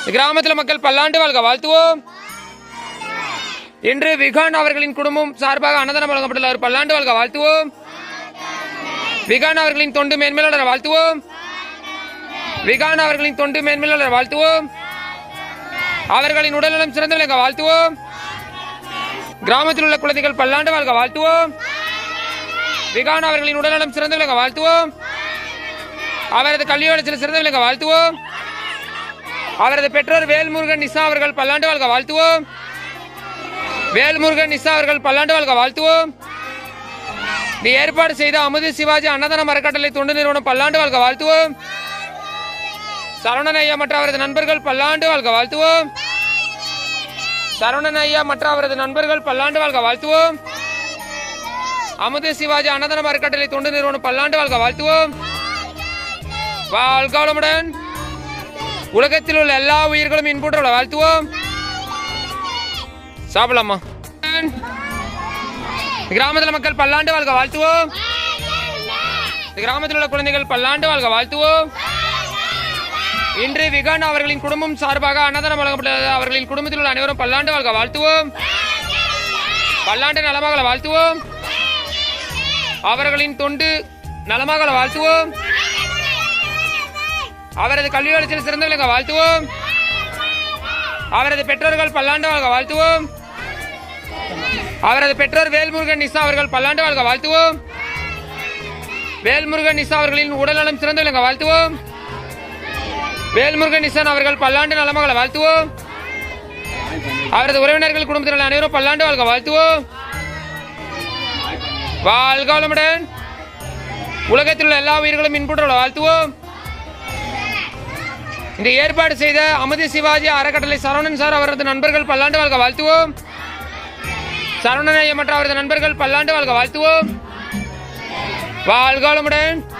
கிராமத்தில் மக்கள் பல்லாண்டு வாழ்க வாழ்த்துவோம். இன்று விகான் அவர்களின் குடும்பம் சார்பாக அன்னதானம் வழங்கப்பட்டுள்ள பல்லாண்டு வாழ்க வாழ்த்துவோம். விகான் அவர்களின் தொண்டு மேன்மேல வாழ்த்துவோம். விகான் அவர்களின் தொண்டு மேன்மேல வாழ்த்துவோம். அவர்களின் உடல்நலம் சிறந்து விளங்க வாழ்த்துவோம். கிராமத்தில் உள்ள குழந்தைகள் பல்லாண்டு வாழ்க வாழ்த்துவோம். விகான் அவர்களின் உடல்நலம் சிறந்து விளங்க வாழ்த்துவோம். அவரது கல்வி வளர்ச்சியில் சிறந்து விளங்க வாழ்த்துவோம். அவரது பெற்றோர் வேல்முருகன் நிசா அவர்கள் பல்லாண்டு வாழ்க வாழ்த்துவோம். வேல்முருகன் நிசா அவர்கள் பல்லாண்டு வாழ்க வாழ்த்துவோம். ஏற்பாடு செய்த அமுது சிவாஜி அன்னதானம் அறக்கட்டளை தொண்டு நிறுவனம் பல்லாண்டு வாழ்க வாழ்த்துவோம். சரவணன் ஐயா மற்ற அவரது நண்பர்கள் பல்லாண்டு வாழ்க வாழ்த்துவோம். சரவணன் ஐயா மற்ற அவரது நண்பர்கள் பல்லாண்டு வாழ்க வாழ்த்துவோம். அமுது சிவாஜி அன்னதானம் அறக்கட்டளை தொண்டு நிறுவனம் பல்லாண்டு வாழ்க வாழ்த்துவோம். வாழ்க வளமுடன். உலகத்தில் உள்ள எல்லா உயிர்களும் இன்புற்ற வாழ்த்துவோம். சாப்பிடலாமா? கிராமத்தில் மக்கள் பல்லாண்டு வாழ்க வாழ்த்துவோம். கிராமத்தில் உள்ள குழந்தைகள் பல்லாண்டு வாழ்க வாழ்த்துவோம். இன்று விகான் அவர்களின் குடும்பம் சார்பாக அன்னதானம் வழங்கப்பட்டது. அவர்களின் குடும்பத்தில் உள்ள அனைவரும் பல்லாண்டு வாழ்க வாழ்த்துவோம். பல்லாண்டு நலமாக வாழ்த்துவோம். அவர்களின் தொண்டு நலமாக வாழ்த்துவோம். அவரது கல்வி வளர்ச்சியில் சிறந்து விளங்க வாழ்த்துவோம். அவரது பெற்றோர்கள் பல்லாண்டு வாழ்க வாழ்த்துவோம். அவரது பெற்றோர் வேல்முருகன் நிசா அவர்கள் பல்லாண்டு வாழ்க வாழ்த்துவோம். வேல்முருகன் நிசா அவர்களின் உடல்நலம் சிறந்து விளங்க வாழ்த்துவோம். வேல்முருகன் நிசான் அவர்கள் பல்லாண்டு நலமாக வாழ்த்துவோம். அவரது உறவினர்கள் குடும்பத்தினர் அனைவரும் பல்லாண்டு வாழ்க வாழ்த்துவோம். வாழ்க வளமுடன். உலகத்தில் உள்ள எல்லா உயிர்களும் இன்புற்ற வாழ்த்துவோம். இந்த ஏற்பாடு செய்த அமுதி சிவாஜி அறக்கட்டளை சரவணன் சார் அவரது நண்பர்கள் பல்லாண்டு வாழ்க வாழ்த்துவோம். சரவணன் ஐயா மற்ற அவரது நண்பர்கள் பல்லாண்டு வாழ்க வாழ்த்துவோம். வாழ்க வளமுடன்.